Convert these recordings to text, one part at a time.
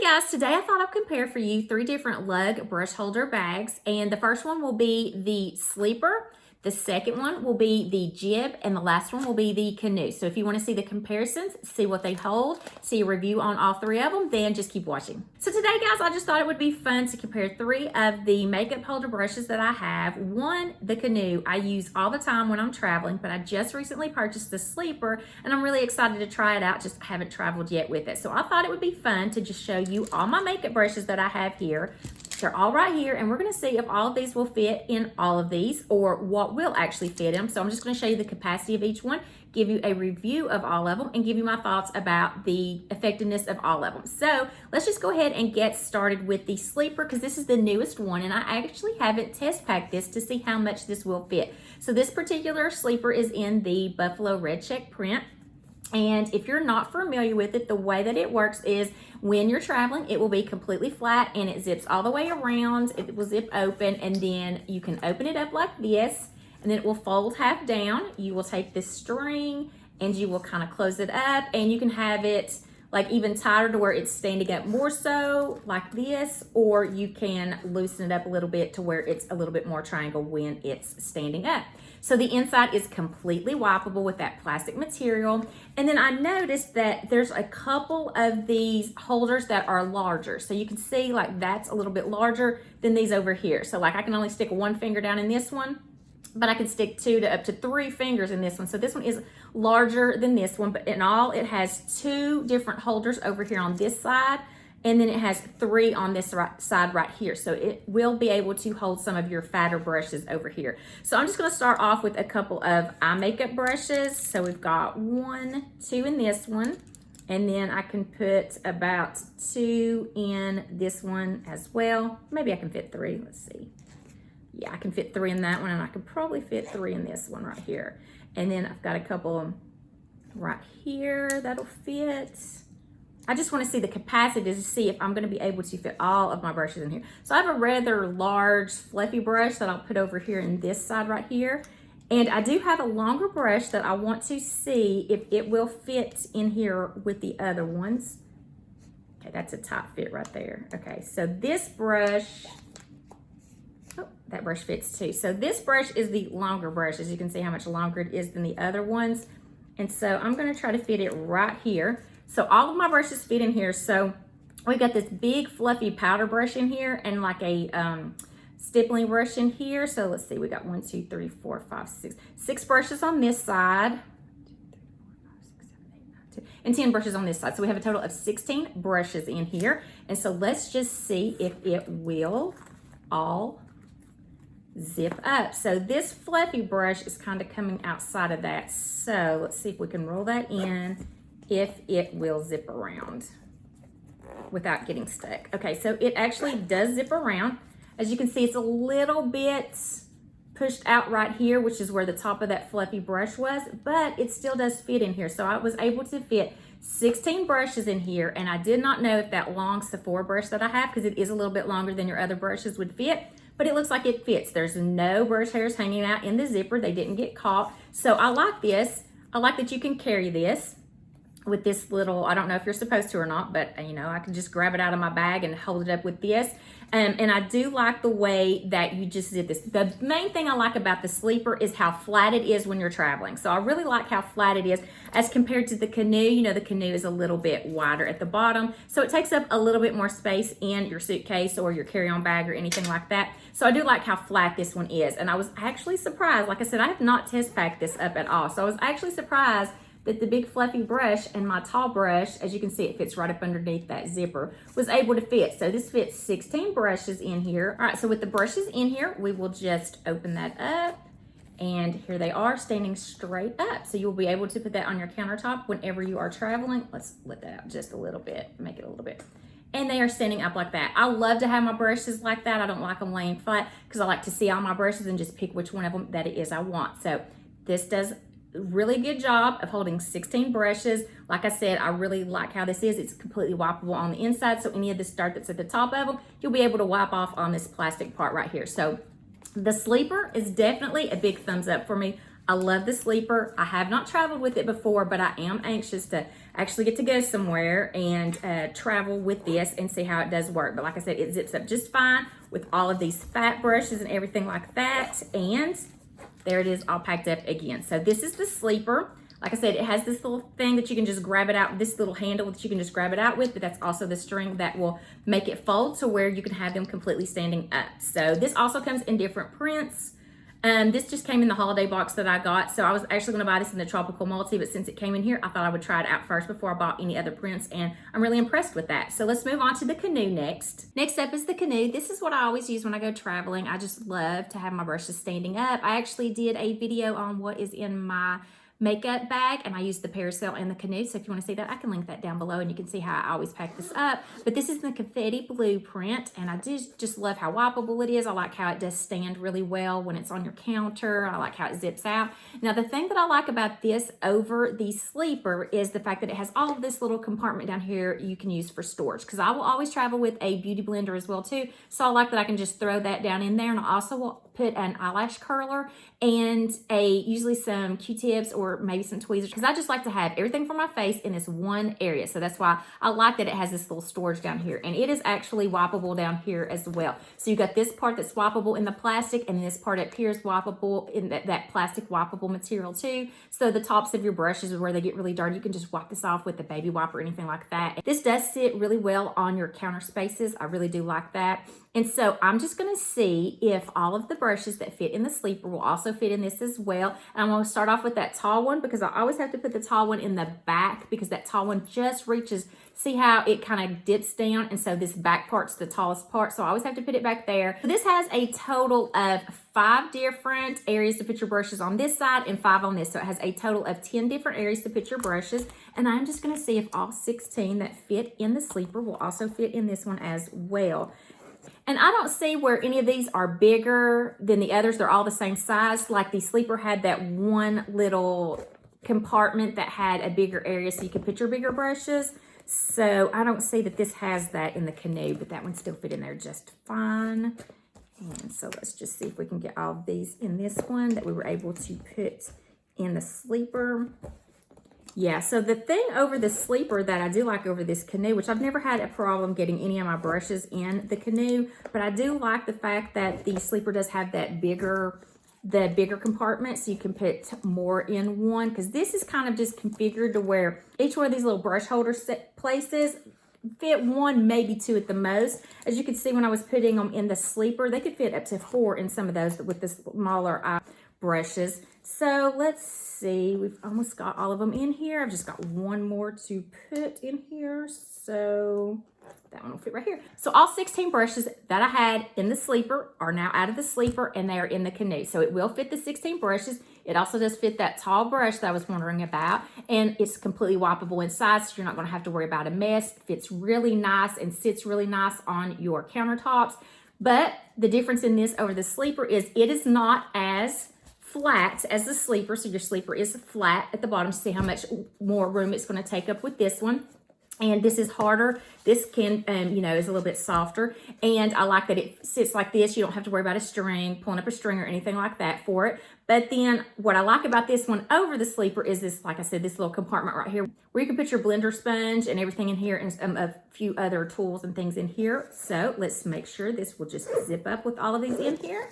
Guys, today I thought I'd compare for you 3 different Lug brush holder bags, and the first one will be the Sleeper, the second one will be the Jib, and the last one will be the Canoe. So if you want to see the comparisons, see what they hold, see a review on all 3 of them, then just keep watching. So today, guys, I just thought it would be fun to compare 3 of the makeup holder brushes that I have. One, the Canoe, I use all the time when I'm traveling, but I just recently purchased the Sleeper, and I'm really excited to try it out, just haven't traveled yet with it. So I thought it would be fun to just show you all my makeup brushes that I have here. They're all right here, and we're going to see if all of these will fit in all of these or what will actually fit them. So I'm just going to show you the capacity of each one, give you a review of all of them, and give you my thoughts about the effectiveness of all of them. So let's just go ahead and get started with the Sleeper, because this is the newest one, and I actually haven't test packed this to see how much this will fit. So this particular Sleeper is in the Buffalo Red Check print. And if you're not familiar with it, the way that it works is when you're traveling, it will be completely flat and it zips all the way around. It will zip open, and then you can open it up like this, and then it will fold half down. You will take this string and you will kind of close it up, and you can have it like even tighter to where it's standing up more so like this, or you can loosen it up a little bit to where it's a little bit more triangle when it's standing up. So the inside is completely wipeable with that plastic material. And then I noticed that there's a couple of these holders that are larger. So you can see like that's a little bit larger than these over here. So like I can only stick 1 finger down in this one, but I can stick 2 to up to 3 fingers in this one. So this one is larger than this one, but in all it has 2 different holders over here on this side, and then it has 3 on this side right here. So it will be able to hold some of your fatter brushes over here. So I'm just gonna start off with a couple of eye makeup brushes. So we've got 1, 2 in this one, and then I can put about 2 in this one as well. Maybe I can fit 3, let's see. Yeah, I can fit 3 in that one, and I could probably fit 3 in this one right here. And then I've got a couple right here that'll fit. I just want to see the capacity to see if I'm going to be able to fit all of my brushes in here. So I have a rather large fluffy brush that I'll put over here in this side right here. And I do have a longer brush that I want to see if it will fit in here with the other ones. Okay, that's a tight fit right there. Okay, so this brush, oh, that brush fits too. So this brush is the longer brush. As you can see how much longer it is than the other ones. And so I'm going to try to fit it right here. So all of my brushes fit in here. So we got this big fluffy powder brush in here, and like a stippling brush in here. So let's see, we got 1, 2, 3, 4, 5, 6 brushes on this side, and 10 brushes on this side. So we have a total of 16 brushes in here. And so let's just see if it will all zip up. So this fluffy brush is kind of coming outside of that. So let's see if we can roll that in, if it will zip around without getting stuck. Okay, so it actually does zip around. As you can see, it's a little bit pushed out right here, which is where the top of that fluffy brush was, but it still does fit in here. So I was able to fit 16 brushes in here, and I did not know if that long Sephora brush that I have, because it is a little bit longer than your other brushes, would fit, but it looks like it fits. There's no brush hairs hanging out in the zipper. They didn't get caught. So I like this. I like that you can carry this with this little, I don't know if you're supposed to or not, but you know, I can just grab it out of my bag and hold it up with this. And I do like the way that you just zip this. The main thing I like about the Sleeper is how flat it is when you're traveling. So I really like how flat it is as compared to the Canoe. You know, the Canoe is a little bit wider at the bottom, so it takes up a little bit more space in your suitcase or your carry-on bag or anything like that. So I do like how flat this one is. And I was actually surprised. Like I said, I have not test packed this up at all. So I was actually surprised that the big fluffy brush and my tall brush, as you can see, it fits right up underneath that zipper, was able to fit. So this fits 16 brushes in here. All right, so with the brushes in here, we will just open that up, and here they are standing straight up. So you'll be able to put that on your countertop whenever you are traveling. Let's let that out just a little bit, make it a little bit. And they are standing up like that. I love to have my brushes like that. I don't like them laying flat because I like to see all my brushes and just pick which one of them that it is I want. So this does really good job of holding 16 brushes. Like I said, I really like how this is. It's completely wipeable on the inside, so any of the dirt that's at the top of them, you'll be able to wipe off on this plastic part right here. So the Sleeper is definitely a big thumbs up for me. I love the Sleeper. I have not traveled with it before, but I am anxious to actually get to go somewhere and travel with this and see how it does work. But like I said, it zips up just fine with all of these fat brushes and everything like that. And there it is, all packed up again. So this is the Sleeper. Like I said, it has this little thing that you can just grab it out, this little handle that you can just grab it out with, but that's also the string that will make it fold to where you can have them completely standing up. So this also comes in different prints. This just came in the holiday box that I got. So I was actually going to buy this in the Tropical Multi, but since it came in here, I thought I would try it out first before I bought any other prints, and I'm really impressed with that. So let's move on to the Canoe next. Next up is the Canoe. This is what I always use when I go traveling. I just love to have my brushes standing up. I actually did a video on what is in my makeup bag, and I use the Parasail and the Canoe. So if you want to see that, I can link that down below, and you can see how I always pack this up. But this is the confetti blue print, and I do just love how wipeable it is. I like how it does stand really well when it's on your counter. I like how it zips out. Now the thing that I like about this over the Sleeper is the fact that it has all of this little compartment down here you can use for storage, because I will always travel with a beauty blender as well too. So I like that I can just throw that down in there, and I also will put an eyelash curler and usually some Q-tips or maybe some tweezers, because I just like to have everything for my face in this one area. So that's why I like that it has this little storage down here, and it is actually wipeable down here as well. So you got this part that's wipeable in the plastic, and this part up here is wipeable in that plastic wipeable material too. So the tops of your brushes where they get really dirty, you can just wipe this off with a baby wipe or anything like that. This does sit really well on your counter spaces. I really do like that. And so I'm just going to see if all of the brushes that fit in the Sleeper will also fit in this as well. And I'm going to start off with that tall one, because I always have to put the tall one in the back, because that tall one just reaches, see how it kind of dips down? And so this back part's the tallest part. So I always have to put it back there. So this has a total of 5 different areas to put your brushes on this side and 5 on this. So it has a total of 10 different areas to put your brushes. And I'm just going to see if all 16 that fit in the Sleeper will also fit in this one as well. And I don't see where any of these are bigger than the others. They're all the same size. Like the Sleeper had that one little compartment that had a bigger area so you could put your bigger brushes. So I don't see that this has that in the Canoe, but that one still fit in there just fine. And so let's just see if we can get all of these in this one that we were able to put in the Sleeper. Yeah, so the thing over the Sleeper that I do like over this Canoe, which I've never had a problem getting any of my brushes in the Canoe, but I do like the fact that the Sleeper does have that bigger compartment, so you can put more in one, because this is kind of just configured to where each one of these little brush holder places fit 1, maybe 2 at the most. As you can see when I was putting them in the Sleeper, they could fit up to 4 in some of those with the smaller brushes. So let's see, we've almost got all of them in here. I've just got one more to put in here, so that one will fit right here. So all 16 brushes that I had in the Sleeper are now out of the Sleeper, and they are in the Canoe. So it will fit the 16 brushes. It also does fit that tall brush that I was wondering about, and it's completely wipeable inside, so you're not going to have to worry about a mess. It fits really nice and sits really nice on your countertops. But the difference in this over the Sleeper is it is not as flat as the Sleeper. So your Sleeper is flat at the bottom. See how much more room it's going to take up with this one. And this is harder. This can, is a little bit softer. And I like that it sits like this. You don't have to worry about a string, pulling up a string or anything like that for it. But then what I like about this one over the Sleeper is this, like I said, this little compartment right here where you can put your blender sponge and everything in here, and a few other tools and things in here. So let's make sure this will just zip up with all of these in here.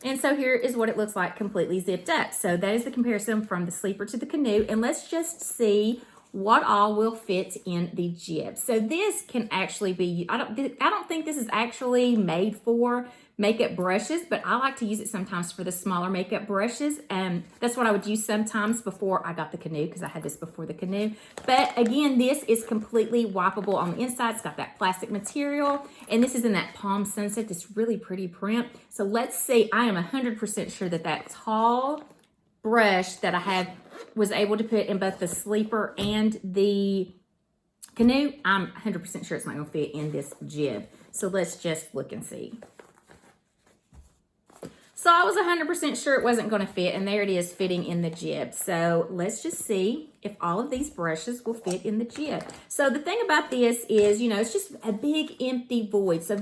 And so here is what it looks like completely zipped up. So that is the comparison from the Sleeper to the Canoe. And let's just see what all will fit in the Jib. So this can actually be, I don't think this is actually made for makeup brushes, but I like to use it sometimes for the smaller makeup brushes. That's what I would use sometimes before I got the Canoe, because I had this before the Canoe. But again, this is completely wipeable on the inside. It's got that plastic material, and this is in that Palm Sunset, this really pretty print. So let's see, I am 100% sure that that tall brush that I was able to put in both the Sleeper and the Canoe, I'm 100% sure it's not going to fit in this Jib. So let's just look and see. So I was 100% sure it wasn't going to fit, and there it is fitting in the Jib. So let's just see if all of these brushes will fit in the Jib. So the thing about this is, it's just a big empty void. So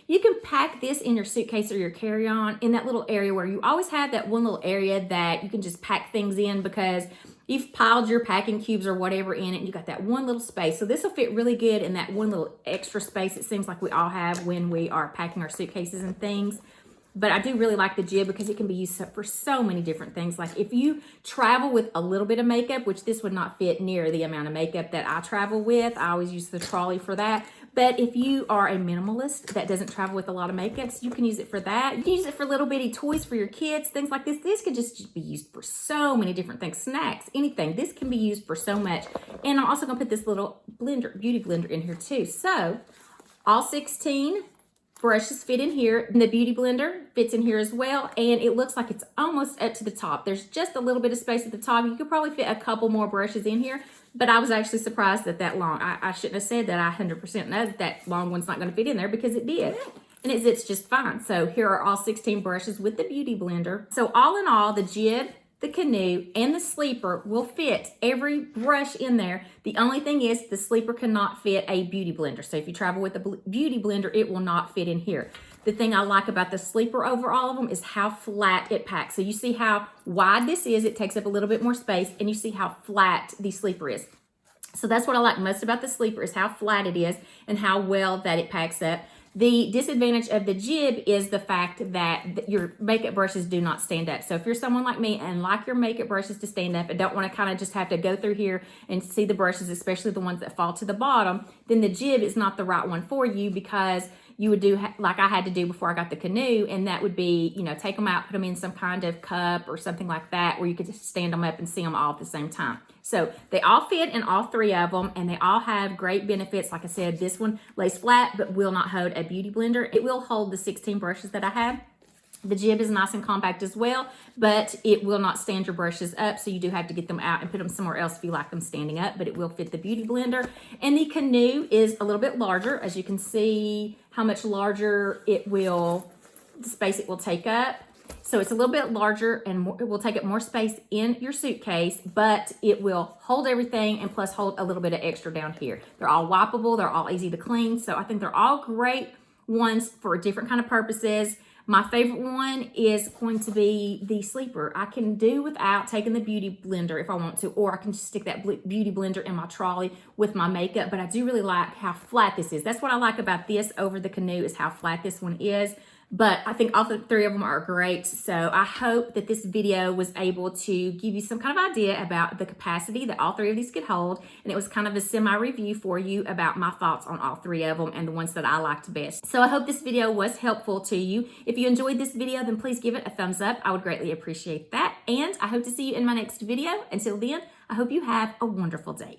you can pack this in your suitcase or your carry-on in that little area where you always have that one little area that you can just pack things in, because you've piled your packing cubes or whatever in it, and you got that one little space. So this will fit really good in that one little extra space it seems like we all have when we are packing our suitcases and things. But I do really like the Jib because it can be used for so many different things. Like if you travel with a little bit of makeup, which this would not fit near the amount of makeup that I travel with. I always use the trolley for that. But if you are a minimalist that doesn't travel with a lot of makeups, you can use it for that. You can use it for little bitty toys for your kids, things like this. This could just be used for so many different things. Snacks, anything. This can be used for so much. And I'm also gonna put this little blender, beauty blender in here too. So all 16 brushes fit in here, and the beauty blender fits in here as well, and it looks like it's almost up to the top. There's just a little bit of space at the top. You could probably fit a couple more brushes in here, but I was actually surprised that long. I shouldn't have said that. I 100% know that long one's not going to fit in there because it did, and it zips just fine. So here are all 16 brushes with the beauty blender. So all in all, the Jib, the Canoe, and the Sleeper will fit every brush in there. The only thing is the Sleeper cannot fit a beauty blender. So if you travel with a beauty blender, it will not fit in here. The thing I like about the Sleeper over all of them is how flat it packs. So you see how wide this is, it takes up a little bit more space, and you see how flat the Sleeper is. So that's what I like most about the Sleeper is how flat it is and how well that it packs up. The disadvantage of the Jib is the fact that your makeup brushes do not stand up. So if you're someone like me and like your makeup brushes to stand up and don't want to kind of just have to go through here and see the brushes, especially the ones that fall to the bottom, then the Jib is not the right one for you because you would do like I had to do before I got the Canoe, and that would be, you know, take them out, put them in some kind of cup or something like that where you could just stand them up and see them all at the same time. So they all fit in all three of them, and they all have great benefits. Like I said, this one lays flat but will not hold a beauty blender. It will hold the 16 brushes that I have. The Jib is nice and compact as well, but it will not stand your brushes up, so you do have to get them out and put them somewhere else if you like them standing up, but it will fit the beauty blender. And the Canoe is a little bit larger. As you can see how much larger it will, the space it will take up. So it's a little bit larger and more, it will take up more space in your suitcase, but it will hold everything and plus hold a little bit of extra down here. They're all wipeable, they're all easy to clean, so I think they're all great ones for different kind of purposes. My favorite one is going to be the Sleeper. I can do without taking the beauty blender if I want to, or I can just stick that beauty blender in my trolley with my makeup, but I do really like how flat this is. That's what I like about this over the Canoe is how flat this one is. But I think all three of them are great. So I hope that this video was able to give you some kind of idea about the capacity that all three of these could hold. And it was kind of a semi-review for you about my thoughts on all three of them and the ones that I liked best. So I hope this video was helpful to you. If you enjoyed this video, then please give it a thumbs up. I would greatly appreciate that. And I hope to see you in my next video. Until then, I hope you have a wonderful day.